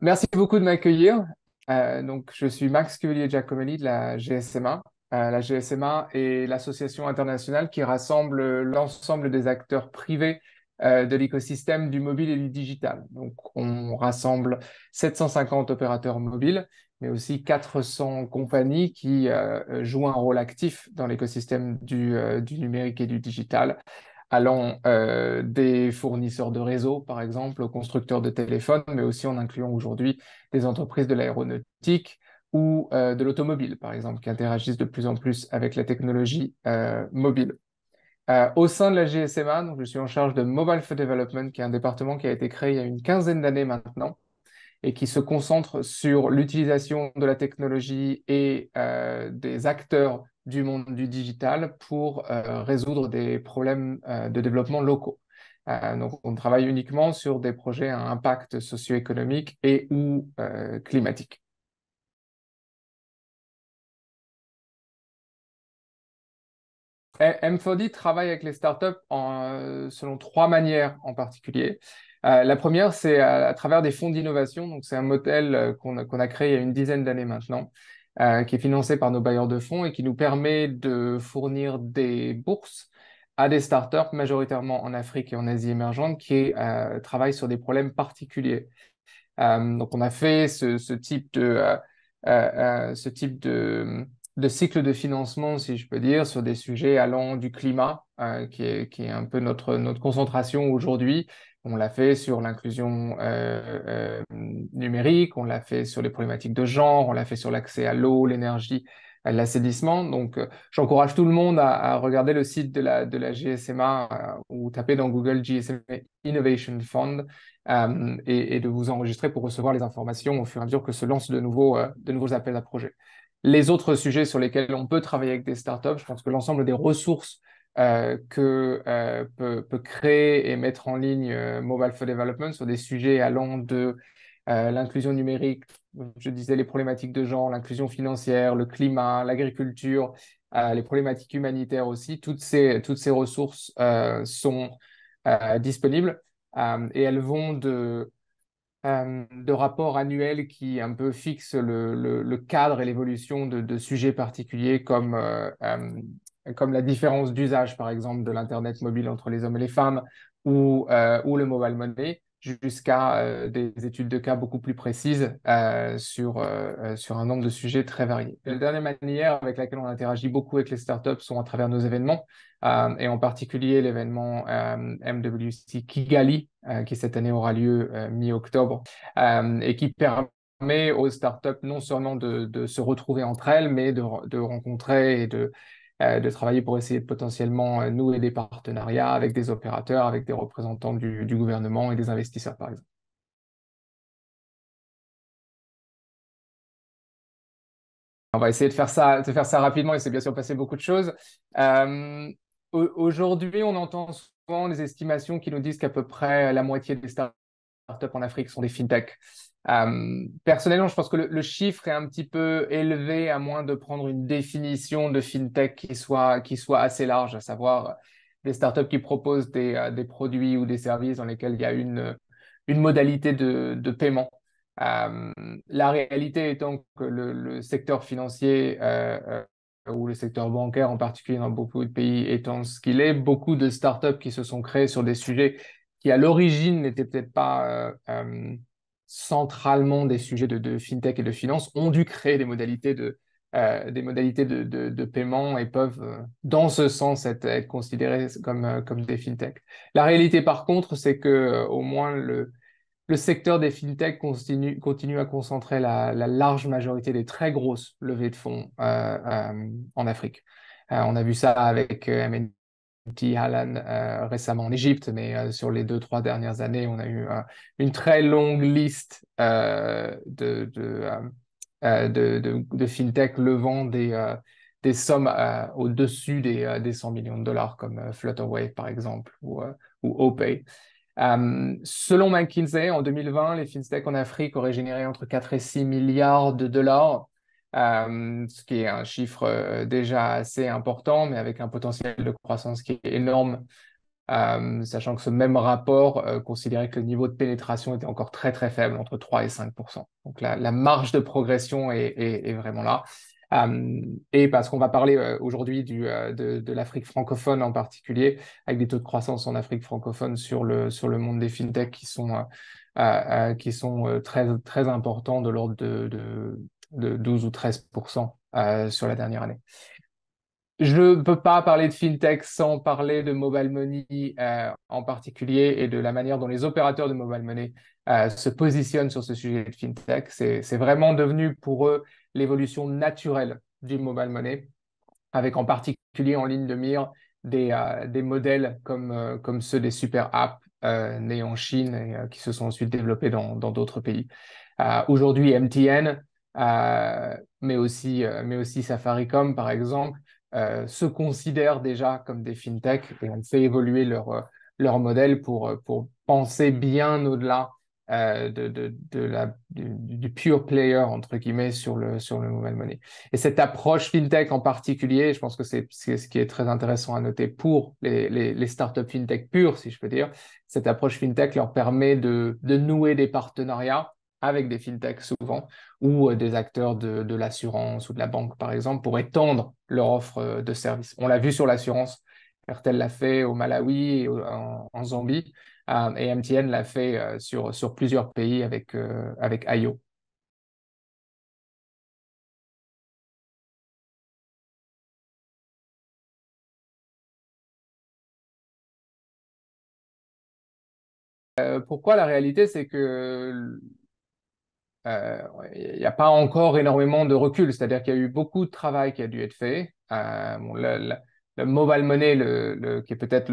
Merci beaucoup de m'accueillir. Je suis Max Cuvelier-Giacomelli de la GSMA. La GSMA est l'association internationale qui rassemble l'ensemble des acteurs privés de l'écosystème du mobile et du digital. Donc, on rassemble 750 opérateurs mobiles, mais aussi 400 compagnies qui jouent un rôle actif dans l'écosystème du numérique et du digital allant des fournisseurs de réseaux, par exemple, aux constructeurs de téléphones, mais aussi en incluant aujourd'hui des entreprises de l'aéronautique ou de l'automobile, par exemple, qui interagissent de plus en plus avec la technologie mobile. Au sein de la GSMA, donc, je suis en charge de Mobile for Development, qui est un département qui a été créé il y a une quinzaine d'années maintenant et qui se concentre sur l'utilisation de la technologie et des acteurs du monde du digital pour résoudre des problèmes de développement locaux. Donc, on travaille uniquement sur des projets à impact socio-économique et ou climatique. M4D travaille avec les startups selon trois manières en particulier. La première, c'est à travers des fonds d'innovation. Donc, c'est un modèle qu'on a créé il y a une dizaine d'années maintenant, qui est financé par nos bailleurs de fonds et qui nous permet de fournir des bourses à des startups, majoritairement en Afrique et en Asie émergente, qui travaillent sur des problèmes particuliers. Donc, on a fait ce type de cycle de financement, si je peux dire, sur des sujets allant du climat, qui est un peu notre concentration aujourd'hui. On l'a fait sur l'inclusion numérique, on l'a fait sur les problématiques de genre, on l'a fait sur l'accès à l'eau, l'énergie, à l'assainissement. Donc, j'encourage tout le monde à regarder le site de la GSMA ou taper dans Google GSMA Innovation Fund et de vous enregistrer pour recevoir les informations au fur et à mesure que se lancent de nouveaux appels à projets. Les autres sujets sur lesquels on peut travailler avec des startups, je pense que l'ensemble des ressources que peut créer et mettre en ligne Mobile for Development sur des sujets allant de l'inclusion numérique, je disais les problématiques de genre, l'inclusion financière, le climat, l'agriculture, les problématiques humanitaires aussi, toutes ces ressources sont disponibles et elles vont de rapports annuels qui un peu fixent le cadre et l'évolution de sujets particuliers comme la différence d'usage, par exemple, de l'Internet mobile entre les hommes et les femmes ou le mobile money, jusqu'à des études de cas beaucoup plus précises sur un nombre de sujets très variés. La dernière manière avec laquelle on interagit beaucoup avec les startups sont à travers nos événements et en particulier l'événement MWC Kigali, qui cette année aura lieu mi-octobre, et qui permet aux startups non seulement de se retrouver entre elles, mais de rencontrer et de travailler pour essayer de potentiellement nouer des partenariats avec des opérateurs, avec des représentants du gouvernement et des investisseurs, par exemple. On va essayer de faire ça rapidement. Il s'est bien sûr passé beaucoup de choses. Euh, Aujourd'hui, on entend souvent des estimations qui nous disent qu'à peu près la moitié des startups en Afrique sont des fintechs. Personnellement, je pense que le chiffre est un petit peu élevé à moins de prendre une définition de fintech qui soit assez large, à savoir des startups qui proposent des produits ou des services dans lesquels il y a une modalité de paiement. Euh, la réalité étant que le secteur financier ou le secteur bancaire en particulier dans beaucoup de pays étant ce qu'il est, beaucoup de startups qui se sont créées sur des sujets qui à l'origine n'étaient peut-être pas centralement des sujets de fintech et de finance, ont dû créer des modalités de paiement et peuvent, dans ce sens, être considérés comme des fintech. La réalité, par contre, c'est que au moins le secteur des fintech continue à concentrer la large majorité des très grosses levées de fonds en Afrique. On a vu ça avec MNT Alan récemment en Égypte, mais sur les 2, 3 dernières années, on a eu une très longue liste de fintech levant des sommes au-dessus des 100 millions de dollars, comme Flutterwave par exemple, ou OPay. Selon McKinsey, en 2020, les fintechs en Afrique auraient généré entre 4 et 6 milliards de dollars, ce qui est un chiffre déjà assez important, mais avec un potentiel de croissance qui est énorme sachant que ce même rapport considérait que le niveau de pénétration était encore très très faible, entre 3 et 5%. Donc la marge de progression est vraiment là. Et parce qu'on va parler aujourd'hui de l'Afrique francophone en particulier, avec des taux de croissance en Afrique francophone sur le monde des fintechs qui sont très, très importants, de l'ordre de 12 ou 13% sur la dernière année. Je ne peux pas parler de fintech sans parler de mobile money en particulier et de la manière dont les opérateurs de mobile money se positionnent sur ce sujet de fintech. C'est vraiment devenu pour eux l'évolution naturelle du mobile money, avec en particulier en ligne de mire des modèles comme ceux des super apps nés en Chine et qui se sont ensuite développés dans d'autres pays. Aujourd'hui, MTN, mais aussi Safaricom, par exemple, se considèrent déjà comme des fintechs et ont fait évoluer leur modèle pour penser bien au-delà du pure player, entre guillemets, sur le mobile money. Et cette approche fintech en particulier, je pense que c'est ce qui est très intéressant à noter pour les startups fintech pures, si je peux dire. Cette approche fintech leur permet de nouer des partenariats avec des fintechs souvent, ou des acteurs de l'assurance ou de la banque, par exemple, pour étendre leur offre de services. On l'a vu sur l'assurance, Airtel l'a fait au Malawi et en Zambie, et MTN l'a fait sur plusieurs pays avec IO. Pourquoi la réalité, c'est que il n'y a pas encore énormément de recul, c'est-à-dire qu'il y a eu beaucoup de travail qui a dû être fait. Bon, le mobile money, qui est peut-être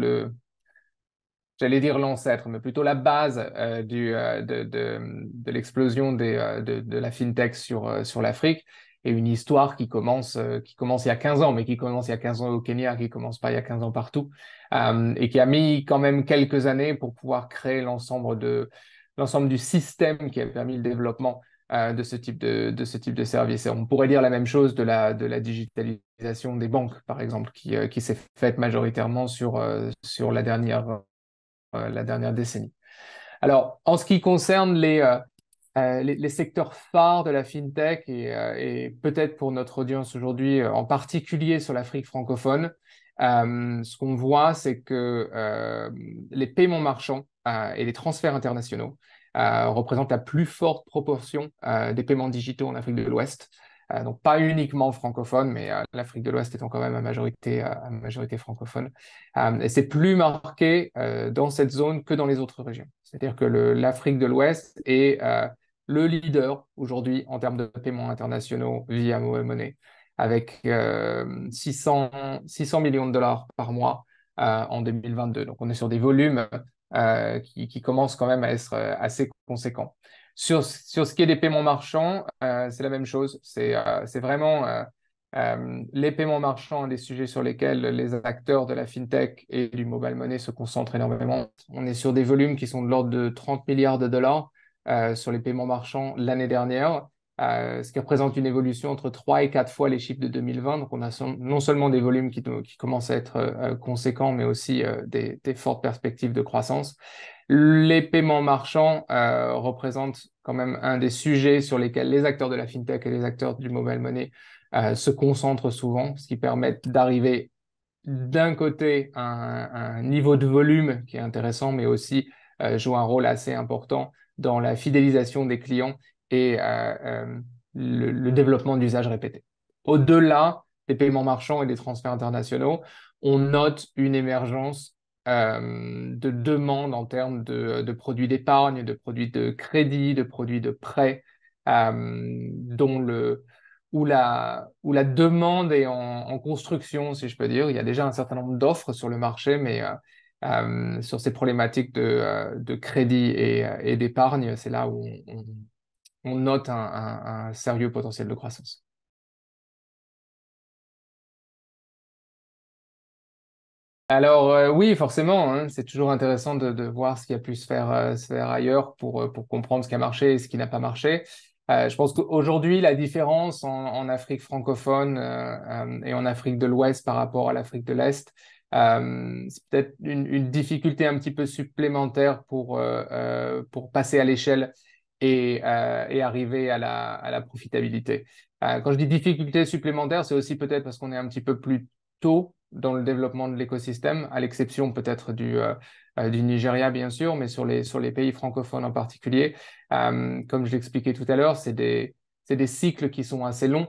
j'allais dire l'ancêtre, mais plutôt la base de l'explosion de la fintech sur l'Afrique, et une histoire qui commence il y a 15 ans, mais qui commence il y a 15 ans au Kenya, qui commence pas il y a 15 ans partout, et qui a mis quand même quelques années pour pouvoir créer l'ensemble du système qui a permis le développement de ce type de service. Et on pourrait dire la même chose de la digitalisation des banques, par exemple, qui s'est faite majoritairement sur la dernière décennie. Alors, en ce qui concerne les secteurs phares de la fintech et peut-être pour notre audience aujourd'hui, en particulier sur l'Afrique francophone, ce qu'on voit, c'est que les paiements marchands et les transferts internationaux représentent la plus forte proportion des paiements digitaux en Afrique de l'Ouest. Donc pas uniquement francophone, mais l'Afrique de l'Ouest étant quand même à majorité francophone. Et c'est plus marqué dans cette zone que dans les autres régions. C'est-à-dire que l'Afrique de l'Ouest est le leader aujourd'hui en termes de paiements internationaux via mobile money, avec 600 millions de dollars par mois en 2022. Donc on est sur des volumes qui commencent quand même à être assez conséquents. Sur ce qui est des paiements marchands, c'est la même chose. C'est vraiment les paiements marchands, des sujets sur lesquels les acteurs de la fintech et du mobile money se concentrent énormément. On est sur des volumes qui sont de l'ordre de 30 milliards de dollars sur les paiements marchands l'année dernière, ce qui représente une évolution entre 3 et 4 fois les chiffres de 2020. Donc on a non seulement des volumes qui commencent à être conséquents, mais aussi des fortes perspectives de croissance. Les paiements marchands représentent quand même un des sujets sur lesquels les acteurs de la fintech et les acteurs du mobile money se concentrent souvent, ce qui permet d'arriver d'un côté un niveau de volume qui est intéressant, mais aussi joue un rôle assez important dans la fidélisation des clients et le développement d'usages répétés. Au-delà des paiements marchands et des transferts internationaux, on note une émergence de demande en termes de produits d'épargne, de produits de crédit, de produits de prêt, dont où la demande est en construction, si je peux dire. Il y a déjà un certain nombre d'offres sur le marché, mais sur ces problématiques de crédit et d'épargne, c'est là où on note un sérieux potentiel de croissance. Alors oui, forcément, hein, c'est toujours intéressant de voir ce qui a pu se faire ailleurs pour comprendre ce qui a marché et ce qui n'a pas marché. Je pense qu'aujourd'hui, la différence en Afrique francophone et en Afrique de l'Ouest par rapport à l'Afrique de l'Est, C'est peut-être une difficulté un petit peu supplémentaire pour passer à l'échelle et arriver à la profitabilité. Quand je dis difficulté supplémentaire, c'est aussi peut-être parce qu'on est un petit peu plus tôt dans le développement de l'écosystème, à l'exception peut-être du Nigeria, bien sûr, mais sur les pays francophones en particulier. Comme je l'expliquais tout à l'heure, c'est des cycles qui sont assez longs,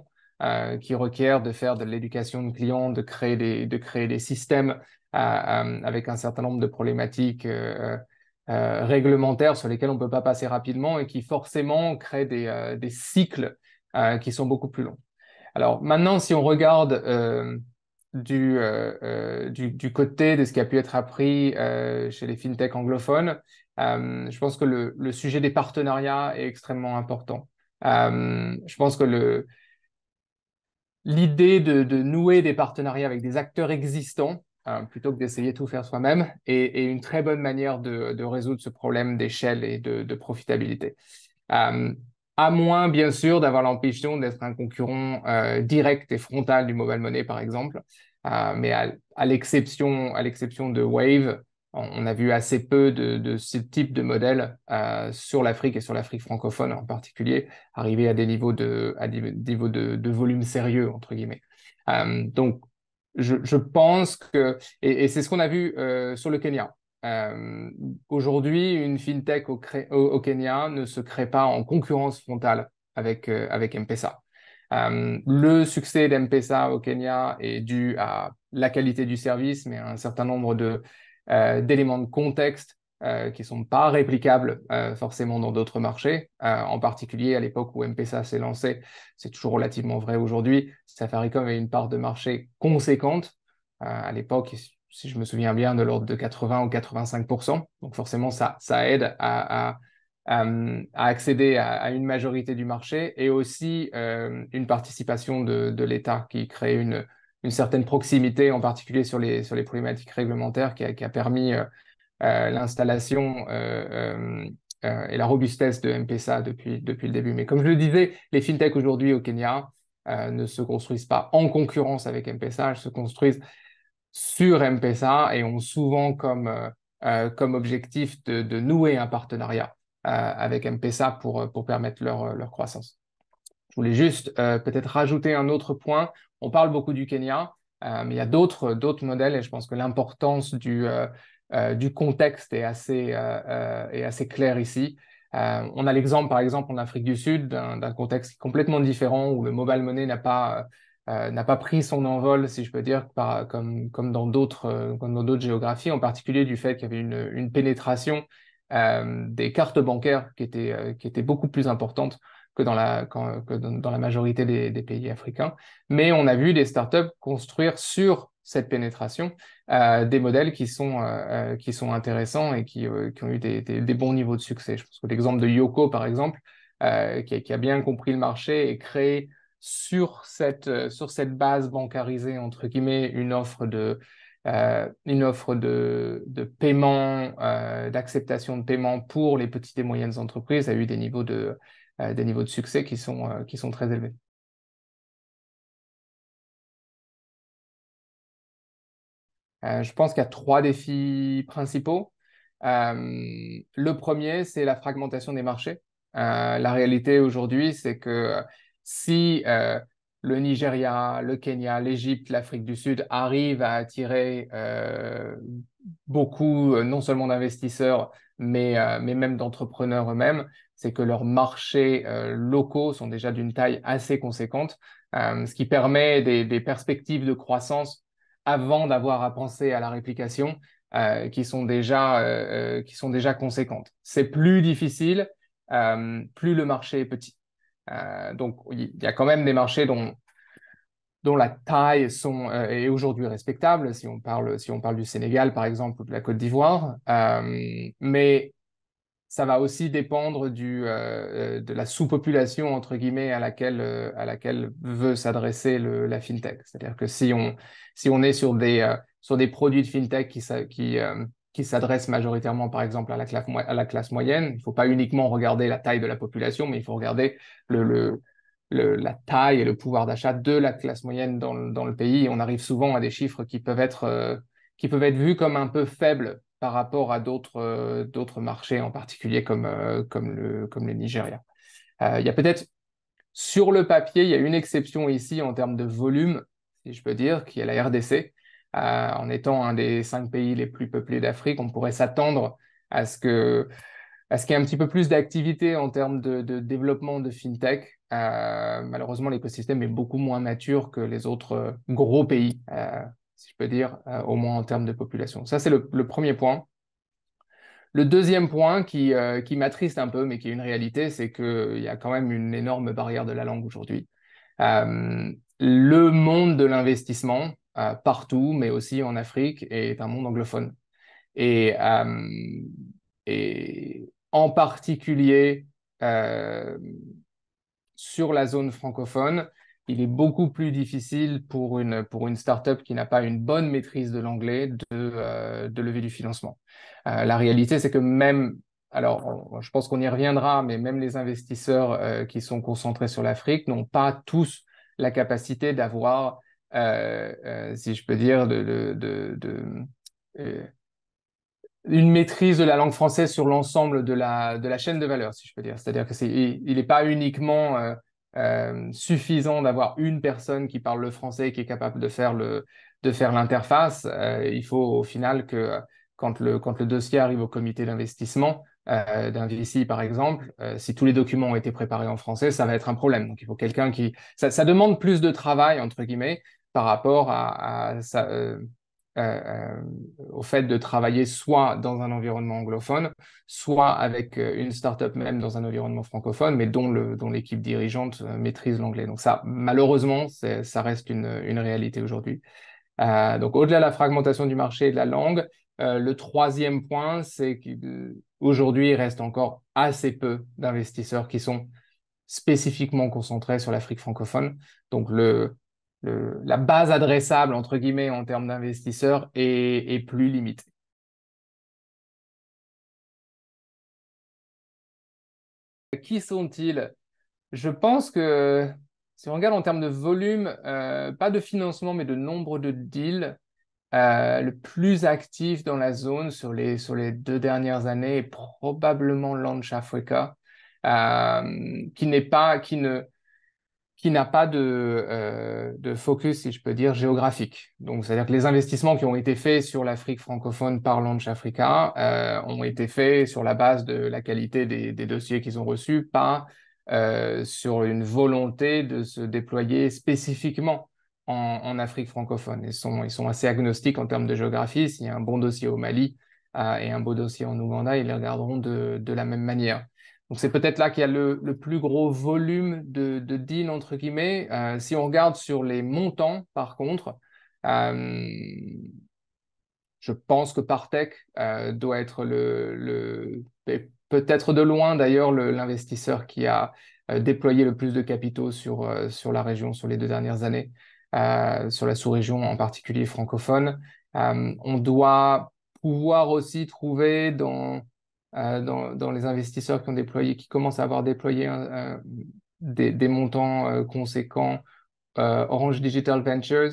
qui requièrent de faire de l'éducation de clients, de créer des systèmes avec un certain nombre de problématiques réglementaires sur lesquelles on ne peut pas passer rapidement et qui forcément créent des cycles qui sont beaucoup plus longs. Alors maintenant, si on regarde du côté de ce qui a pu être appris chez les fintechs anglophones, je pense que le sujet des partenariats est extrêmement important. Je pense que l'idée de nouer des partenariats avec des acteurs existants, plutôt que d'essayer de tout faire soi-même, est une très bonne manière de résoudre ce problème d'échelle et de profitabilité. Euh, à moins, bien sûr, d'avoir l'ambition d'être un concurrent direct et frontal du mobile money, par exemple. Mais à l'exception de Wave, on a vu assez peu de ce type de modèle sur l'Afrique et sur l'Afrique francophone en particulier, arriver à des niveaux de volume sérieux, entre guillemets. Donc, je pense que, et c'est ce qu'on a vu sur le Kenya. Euh, Aujourd'hui, une fintech au Kenya ne se crée pas en concurrence frontale avec M-Pesa. Le succès d'M-Pesa au Kenya est dû à la qualité du service, mais à un certain nombre d'éléments de contexte qui ne sont pas réplicables forcément dans d'autres marchés. En particulier, à l'époque où M-Pesa s'est lancé, c'est toujours relativement vrai aujourd'hui, Safaricom avait une part de marché conséquente. À l'époque, si je me souviens bien, de l'ordre de 80 ou 85%. Donc forcément, ça aide à accéder à une majorité du marché et aussi une participation de l'État qui crée une certaine proximité, en particulier sur les problématiques réglementaires, qui a permis l'installation et la robustesse de M-Pesa depuis le début. Mais comme je le disais, les fintechs aujourd'hui au Kenya ne se construisent pas en concurrence avec M-Pesa, elles se construisent sur M-Pesa et ont souvent comme objectif de nouer un partenariat avec M-Pesa pour permettre leur croissance. Je voulais juste peut-être rajouter un autre point. On parle beaucoup du Kenya, mais il y a d'autres modèles et je pense que l'importance du contexte est assez claire ici. On a l'exemple, par exemple, en Afrique du Sud, d'un contexte complètement différent où le mobile money n'a pas pris son envol, si je peux dire, comme dans d'autres géographies, en particulier du fait qu'il y avait une pénétration des cartes bancaires qui était beaucoup plus importante que dans la majorité des pays africains. Mais on a vu des startups construire sur cette pénétration des modèles qui sont intéressants et qui ont eu des bons niveaux de succès. Je pense que l'exemple de Yoko, par exemple, qui a bien compris le marché et créé sur cette base bancarisée, entre guillemets, une offre de paiement, d'acceptation de paiement pour les petites et moyennes entreprises, a eu des niveaux de succès qui sont très élevés. Je pense qu'il y a trois défis principaux. Le premier, c'est la fragmentation des marchés. La réalité aujourd'hui, c'est que si le Nigeria, le Kenya, l'Égypte, l'Afrique du Sud arrivent à attirer beaucoup, non seulement d'investisseurs, mais même d'entrepreneurs eux-mêmes, c'est que leurs marchés locaux sont déjà d'une taille assez conséquente, ce qui permet des perspectives de croissance avant d'avoir à penser à la réplication, qui sont déjà conséquentes. C'est plus difficile, plus le marché est petit. Donc, il y a quand même des marchés dont la taille est aujourd'hui respectable, si on parle du Sénégal, par exemple, ou de la Côte d'Ivoire. Mais ça va aussi dépendre de la sous-population, entre guillemets, à laquelle veut s'adresser la fintech. C'est-à-dire que si on est sur des produits de fintech qui s'adressent majoritairement, par exemple, à la classe moyenne, il ne faut pas uniquement regarder la taille de la population, mais il faut regarder le, le, la taille et le pouvoir d'achat de la classe moyenne dans le pays. Et on arrive souvent à des chiffres qui peuvent être vus comme un peu faibles par rapport à d'autres marchés, en particulier comme le Nigeria. Il y a peut-être sur le papier, il y a une exception ici en termes de volume, si je peux dire, qui est la RDC. En étant un des 5 pays les plus peuplés d'Afrique, on pourrait s'attendre à ce qu'il y ait un petit peu plus d'activité en termes de développement de fintech. Malheureusement, l'écosystème est beaucoup moins mature que les autres gros pays, si je peux dire, au moins en termes de population. Ça, c'est le premier point. Le deuxième point qui m'attriste un peu, mais qui est une réalité, c'est qu'il y a quand même une énorme barrière de la langue aujourd'hui. Le monde de l'investissement, partout, mais aussi en Afrique, est un monde anglophone. Et, euh, et en particulier, euh, sur la zone francophone, il est beaucoup plus difficile pour une startup qui n'a pas une bonne maîtrise de l'anglais de lever du financement. La réalité, c'est que même, alors je pense qu'on y reviendra, mais même les investisseurs qui sont concentrés sur l'Afrique n'ont pas tous la capacité d'avoir, si je peux dire, euh, une maîtrise de la langue française sur l'ensemble de la chaîne de valeur, si je peux dire. C'est-à-dire que il n'est pas uniquement suffisant d'avoir une personne qui parle le français et qui est capable de faire l'interface. Il faut au final que quand le dossier arrive au comité d'investissement d'un VC, par exemple, si tous les documents ont été préparés en français, ça va être un problème. Donc, il faut quelqu'un qui... Ça demande plus de travail, entre guillemets, par rapport à ça, euh, au fait de travailler soit dans un environnement anglophone, soit avec une startup même dans un environnement francophone, mais dont l'équipe dirigeante maîtrise l'anglais. Donc ça, malheureusement, ça reste une réalité aujourd'hui. Donc au-delà de la fragmentation du marché et de la langue, le troisième point, c'est qu'aujourd'hui, il reste encore assez peu d'investisseurs qui sont spécifiquement concentrés sur l'Afrique francophone. Donc la base adressable, entre guillemets, en termes d'investisseurs est plus limitée. Qui sont-ils? Je pense que si on regarde en termes de volume, pas de financement, mais de nombre de deals, le plus actif dans la zone sur les 2 dernières années est probablement Launch Africa, qui n'a pas de focus, si je peux dire, géographique. Donc, c'est-à-dire que les investissements qui ont été faits sur l'Afrique francophone par Launch Africa ont été faits sur la base de la qualité des dossiers qu'ils ont reçus, pas sur une volonté de se déployer spécifiquement en Afrique francophone. Ils sont assez agnostiques en termes de géographie. S'il y a un bon dossier au Mali et un beau dossier en Ouganda, ils les regarderont de la même manière. Donc c'est peut-être là qu'il y a le plus gros volume de deals, entre guillemets. Si on regarde sur les montants, par contre, euh, je pense que Partech doit être et peut-être de loin d'ailleurs l'investisseur qui a déployé le plus de capitaux sur la région sur les 2 dernières années, sur la sous-région en particulier francophone. On doit pouvoir aussi trouver dans les investisseurs qui commencent à avoir déployé des montants conséquents, Orange Digital Ventures,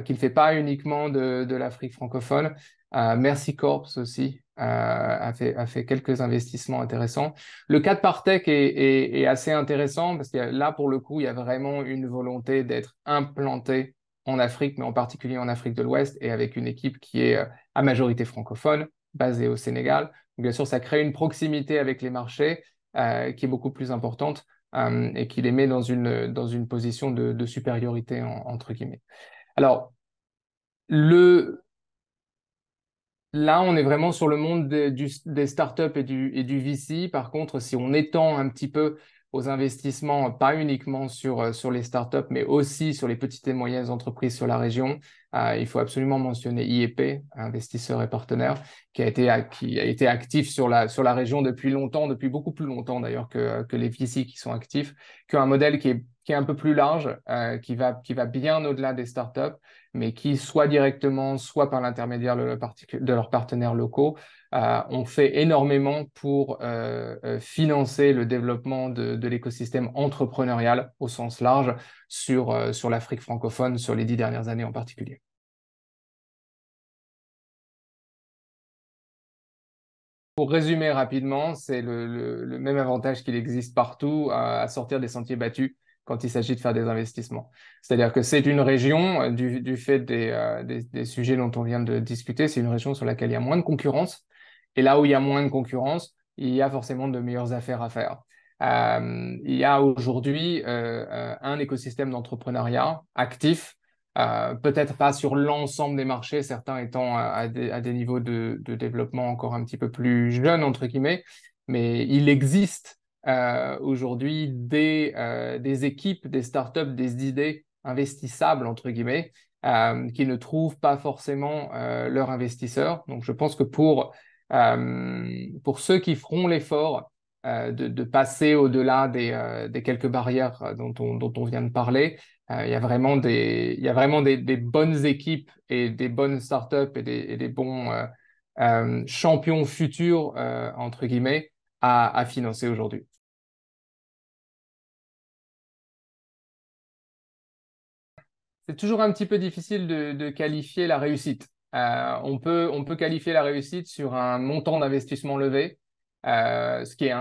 qui ne fait pas uniquement de l'Afrique francophone. Mercy Corps aussi a fait quelques investissements intéressants. Le cas de Partech est assez intéressant parce que là, pour le coup, il y a vraiment une volonté d'être implanté en Afrique, mais en particulier en Afrique de l'Ouest, et avec une équipe qui est à majorité francophone, basée au Sénégal. Donc, bien sûr, ça crée une proximité avec les marchés qui est beaucoup plus importante et qui les met dans une position de supériorité, entre guillemets. Alors, là, on est vraiment sur le monde des startups et du VC. Par contre, si on étend un petit peu aux investissements, pas uniquement sur les startups, mais aussi sur les petites et moyennes entreprises sur la région, il faut absolument mentionner IEP, investisseur et partenaire, qui a été actif sur la région depuis longtemps, depuis beaucoup plus longtemps d'ailleurs que les VC qui sont actifs, qui ont un modèle qui est un peu plus large, qui va bien au-delà des startups, mais qui, soit directement, soit par l'intermédiaire de leurs partenaires locaux, ont fait énormément pour financer le développement de l'écosystème entrepreneurial au sens large sur l'Afrique francophone, sur les 10 dernières années en particulier. Pour résumer rapidement, c'est le même avantage qu'il existe partout à sortir des sentiers battus quand il s'agit de faire des investissements. C'est-à-dire que c'est une région, du fait des sujets dont on vient de discuter, c'est une région sur laquelle il y a moins de concurrence. Et là où il y a moins de concurrence, il y a forcément de meilleures affaires à faire. Il y a aujourd'hui un écosystème d'entrepreneuriat actif, peut-être pas sur l'ensemble des marchés, certains étant à des niveaux de développement encore un petit peu plus jeunes, entre guillemets, mais il existe aujourd'hui des équipes, des startups, des idées investissables, entre guillemets, qui ne trouvent pas forcément leurs investisseurs. Donc je pense que pour ceux qui feront l'effort de passer au-delà des quelques barrières dont on vient de parler, il y a vraiment des bonnes équipes et des bonnes startups et des bons champions futurs, entre guillemets, à financer aujourd'hui. C'est toujours un petit peu difficile de qualifier la réussite. On peut qualifier la réussite sur un montant d'investissement levé, ce qui est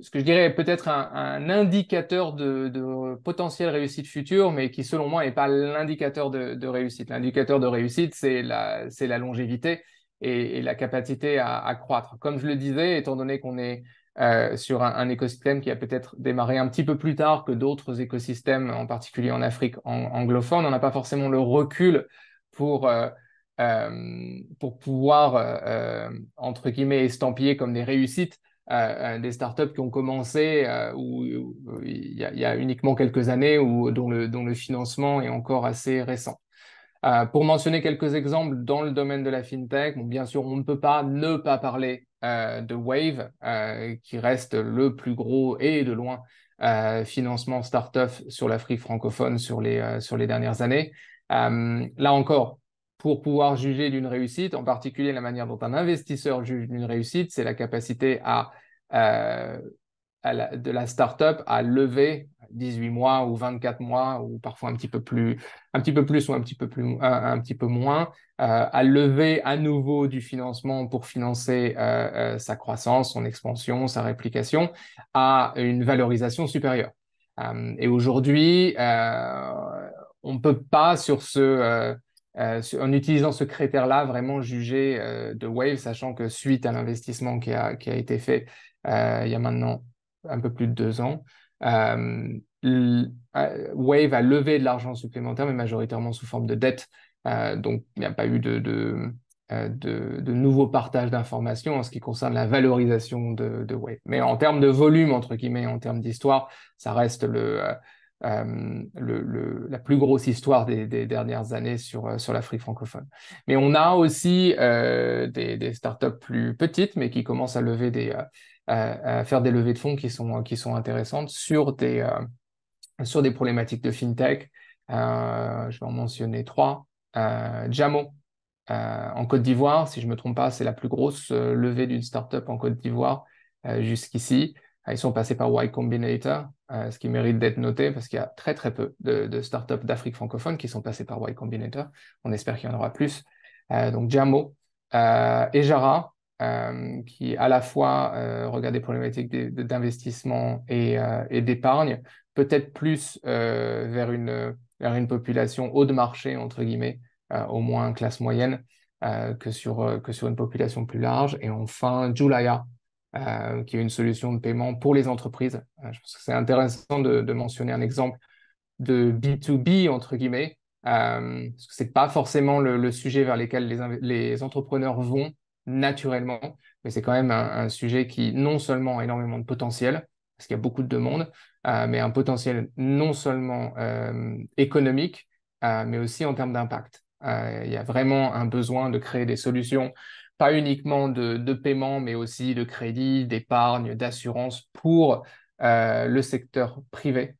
ce que je dirais peut-être un indicateur de potentielle réussite future, mais qui selon moi n'est pas l'indicateur de réussite. L'indicateur de réussite, c'est la longévité et la capacité à croître. Comme je le disais, étant donné qu'on est sur un écosystème qui a peut-être démarré un petit peu plus tard que d'autres écosystèmes, en particulier en Afrique anglophone. On n'a pas forcément le recul pour, euh, pour pouvoir, entre guillemets, estampiller comme des réussites des startups qui ont commencé où il y a uniquement quelques années ou dont le financement est encore assez récent. Pour mentionner quelques exemples dans le domaine de la fintech, bon, bien sûr, on ne peut pas ne pas parler de Wave, qui reste le plus gros et de loin financement startup sur l'Afrique francophone sur les dernières années. Là encore, pour pouvoir juger d'une réussite, en particulier la manière dont un investisseur juge d'une réussite, c'est la capacité euh, de la startup à lever 18 mois ou 24 mois ou parfois un petit peu plus ou un petit peu moins, à lever à nouveau du financement pour financer sa croissance, son expansion, sa réplication à une valorisation supérieure. Et aujourd'hui, on ne peut pas en utilisant ce critère-là, vraiment juger de Wave, sachant que suite à l'investissement qui a été fait il y a maintenant un peu plus de 2 ans. Wave a levé de l'argent supplémentaire, mais majoritairement sous forme de dette. Donc, il n'y a pas eu de nouveau partage d'informations en ce qui concerne la valorisation de Wave. Mais en termes de volume, entre guillemets, en termes d'histoire, ça reste la plus grosse histoire des dernières années sur l'Afrique francophone. Mais on a aussi des startups plus petites, mais qui commencent à lever à faire des levées de fonds qui sont intéressantes sur des problématiques de fintech. Je vais en mentionner trois. Jamo, en Côte d'Ivoire, si je ne me trompe pas, c'est la plus grosse levée d'une startup en Côte d'Ivoire jusqu'ici. Ils sont passés par Y Combinator, ce qui mérite d'être noté parce qu'il y a très très peu de startups d'Afrique francophone qui sont passés par Y Combinator. On espère qu'il y en aura plus. Donc Jamo, Ejara, qui à la fois regarde des problématiques d'investissement et d'épargne, peut-être plus vers une population haut de marché, entre guillemets, au moins classe moyenne, que sur une population plus large. Et enfin, Julaya, qui est une solution de paiement pour les entreprises. Je pense que c'est intéressant de mentionner un exemple de B2B, entre guillemets, parce que c'est pas forcément le sujet vers lequel les entrepreneurs vont naturellement, mais c'est quand même un sujet qui non seulement a énormément de potentiel, parce qu'il y a beaucoup de demandes, mais un potentiel non seulement économique, mais aussi en termes d'impact. Il y a vraiment un besoin de créer des solutions, pas uniquement de paiement, mais aussi de crédit, d'épargne, d'assurance pour le secteur privé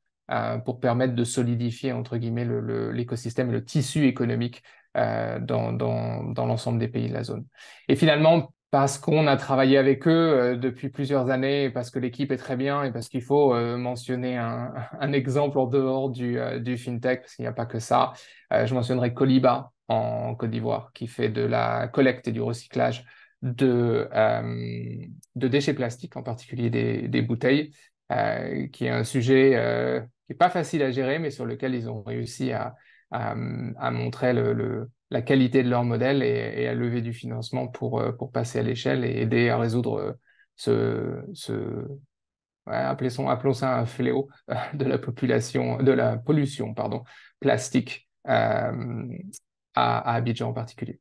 pour permettre de solidifier, entre guillemets, l'écosystème et le tissu économique dans l'ensemble des pays de la zone. Et finalement, parce qu'on a travaillé avec eux depuis plusieurs années, parce que l'équipe est très bien et parce qu'il faut mentionner un exemple en dehors du fintech, parce qu'il n'y a pas que ça, je mentionnerai Coliba en Côte d'Ivoire, qui fait de la collecte et du recyclage de déchets plastiques, en particulier des bouteilles, qui est un sujet qui n'est pas facile à gérer, mais sur lequel ils ont réussi à montrer la qualité de leur modèle et à lever du financement pour passer à l'échelle et aider à résoudre ouais, appelons ça un fléau de la population, de la pollution, pardon, plastique à Abidjan en particulier.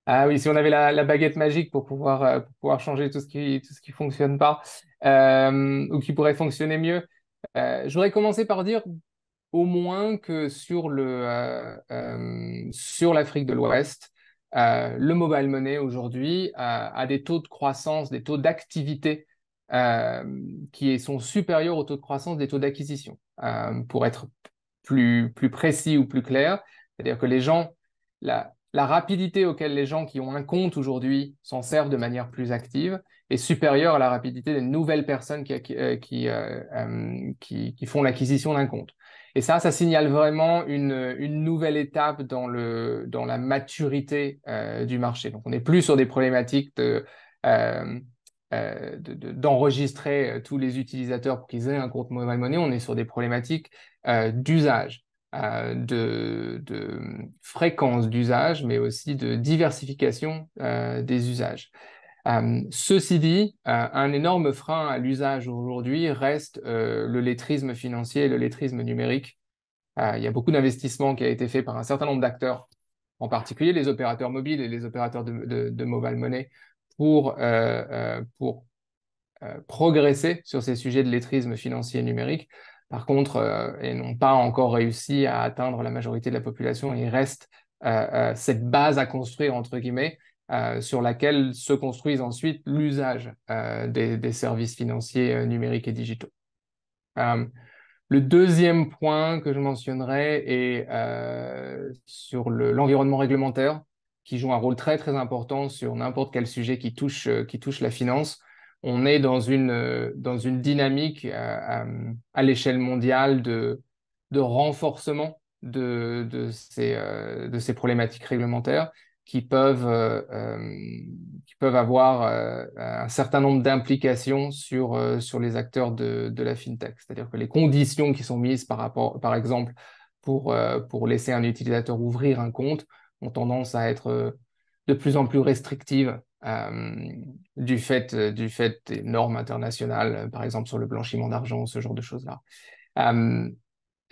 Ah oui, si on avait la baguette magique pour pouvoir changer tout ce qui fonctionne pas ou qui pourrait fonctionner mieux, je voudrais commencer par dire au moins que sur l'Afrique de l'Ouest, le mobile money aujourd'hui a des taux de croissance, des taux d'activité euh, qui sont supérieurs aux taux de croissance des taux d'acquisition. Pour être plus précis ou plus clair, c'est-à-dire que la rapidité auquel les gens qui ont un compte aujourd'hui s'en servent de manière plus active est supérieure à la rapidité des nouvelles personnes qui font l'acquisition d'un compte. Et ça signale vraiment une nouvelle étape dans la maturité du marché. Donc, on n'est plus sur des problématiques euh, d'enregistrer tous les utilisateurs pour qu'ils aient un compte mobile money. On est sur des problématiques d'usage, de fréquence d'usage, mais aussi de diversification des usages. Ceci dit, un énorme frein à l'usage aujourd'hui reste le lettrisme financier et le lettrisme numérique. Il y a beaucoup d'investissements qui a été fait par un certain nombre d'acteurs, en particulier les opérateurs mobiles et les opérateurs de mobile money, pour progresser sur ces sujets de lettrisme financier et numérique. Par contre, ils n'ont pas encore réussi à atteindre la majorité de la population. Il reste cette base à construire, entre guillemets, sur laquelle se construisent ensuite l'usage des services financiers numériques et digitaux. Euh, le deuxième point que je mentionnerai est sur l'environnement réglementaire, qui joue un rôle très très important sur n'importe quel sujet qui touche la finance. On est dans une dynamique à l'échelle mondiale de renforcement de ces problématiques réglementaires qui qui peuvent avoir un certain nombre d'implications sur les acteurs de la fintech. C'est-à-dire que les conditions qui sont mises par exemple, pour laisser un utilisateur ouvrir un compte ont tendance à être de plus en plus restrictives du fait des normes internationales, par exemple sur le blanchiment d'argent, ce genre de choses-là. Euh,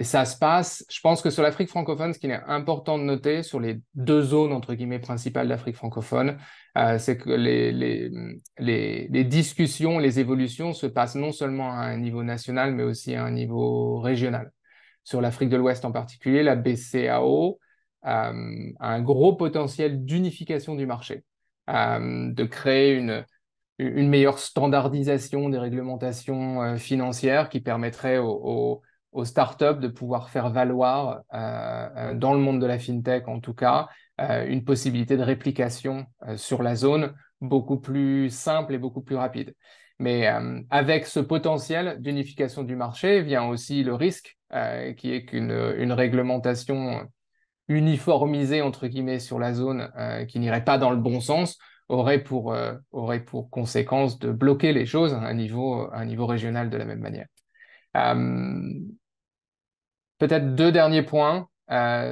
et ça se passe, je pense que sur l'Afrique francophone, ce qu'il est important de noter sur les deux zones, entre guillemets, principales d'Afrique francophone, c'est que les discussions, les évolutions se passent non seulement à un niveau national, mais aussi à un niveau régional. Sur l'Afrique de l'Ouest en particulier, la BCAO a un gros potentiel d'unification du marché, de créer une meilleure standardisation des réglementations financières qui permettrait aux startups de pouvoir faire valoir, dans le monde de la fintech en tout cas, une possibilité de réplication sur la zone beaucoup plus simple et beaucoup plus rapide. Mais avec ce potentiel d'unification du marché vient aussi le risque qui est une réglementation uniformisée entre guillemets sur la zone qui n'irait pas dans le bon sens aurait pour conséquence de bloquer les choses à un niveau régional de la même manière. Euh, Peut-être deux derniers points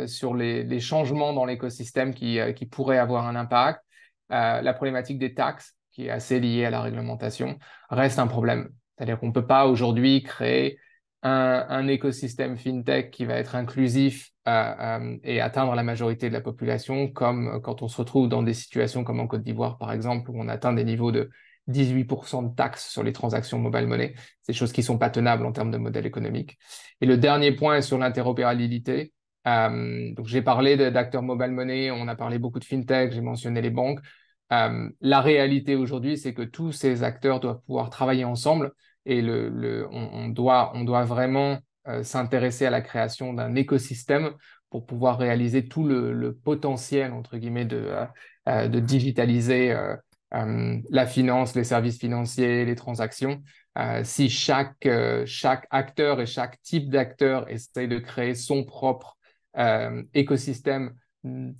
sur les changements dans l'écosystème qui pourraient avoir un impact. La problématique des taxes, qui est assez liée à la réglementation, reste un problème. C'est-à-dire qu'on ne peut pas aujourd'hui créer un écosystème fintech qui va être inclusif et atteindre la majorité de la population, comme quand on se retrouve dans des situations comme en Côte d'Ivoire, par exemple, où on atteint des niveaux de 18% de taxes sur les transactions mobile money. C'est des choses qui ne sont pas tenables en termes de modèle économique. Et le dernier point est sur l'interopérabilité. Donc, j'ai parlé d'acteurs mobile money, on a parlé beaucoup de fintech, j'ai mentionné les banques. La réalité aujourd'hui, c'est que tous ces acteurs doivent pouvoir travailler ensemble et on doit vraiment s'intéresser à la création d'un écosystème pour pouvoir réaliser tout le potentiel, entre guillemets, de digitaliser la finance, les services financiers, les transactions. Si chaque acteur et chaque type d'acteur essaye de créer son propre écosystème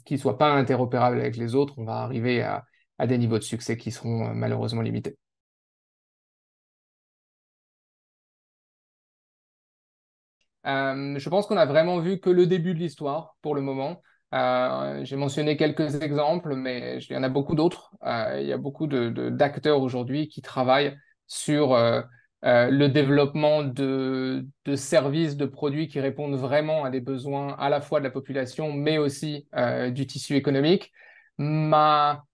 qui ne soit pas interopérable avec les autres, on va arriver à des niveaux de succès qui seront malheureusement limités. Je pense qu'on a vraiment vu que le début de l'histoire pour le moment. J'ai mentionné quelques exemples, mais il y en a beaucoup d'autres. Il y a beaucoup d'acteurs aujourd'hui qui travaillent sur le développement de services, de produits qui répondent vraiment à des besoins à la fois de la population, mais aussi du tissu économique. Ma,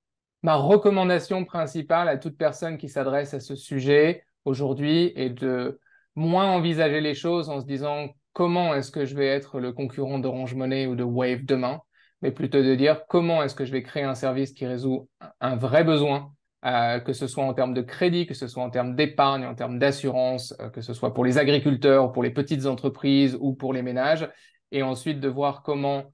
ma recommandation principale à toute personne qui s'adresse à ce sujet aujourd'hui est de moins envisager les choses en se disant comment est-ce que je vais être le concurrent d'Orange Money ou de Wave demain, mais plutôt de dire comment est-ce que je vais créer un service qui résout un vrai besoin, que ce soit en termes de crédit, que ce soit en termes d'épargne, en termes d'assurance, que ce soit pour les agriculteurs, pour les petites entreprises ou pour les ménages, et ensuite de voir comment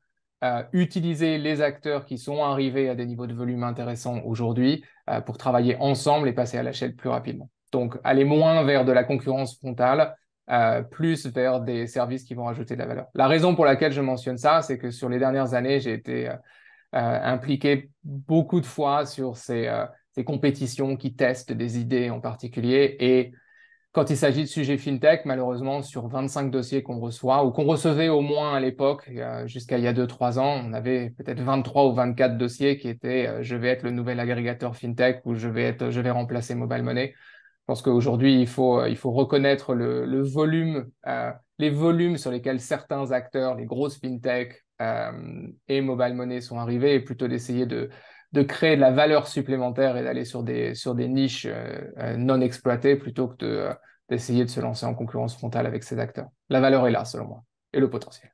utiliser les acteurs qui sont arrivés à des niveaux de volume intéressants aujourd'hui pour travailler ensemble et passer à l'échelle plus rapidement. Donc, aller moins vers de la concurrence frontale, plus vers des services qui vont rajouter de la valeur. La raison pour laquelle je mentionne ça, c'est que sur les dernières années, j'ai été impliqué beaucoup de fois sur ces compétitions qui testent des idées en particulier. Et quand il s'agit de sujets fintech, malheureusement, sur 25 dossiers qu'on reçoit, ou qu'on recevait au moins à l'époque, jusqu'à il y a 2, 3 ans, on avait peut-être 23 ou 24 dossiers qui étaient je vais être le nouvel agrégateur fintech ou je vais remplacer Mobile Money. Je pense qu'aujourd'hui, il faut reconnaître le volume, les volumes sur lesquels certains acteurs, les grosses fintech et mobile money sont arrivés, et plutôt d'essayer de créer de la valeur supplémentaire et d'aller sur des niches non exploitées plutôt que d'essayer de se lancer en concurrence frontale avec ces acteurs. La valeur est là, selon moi, et le potentiel.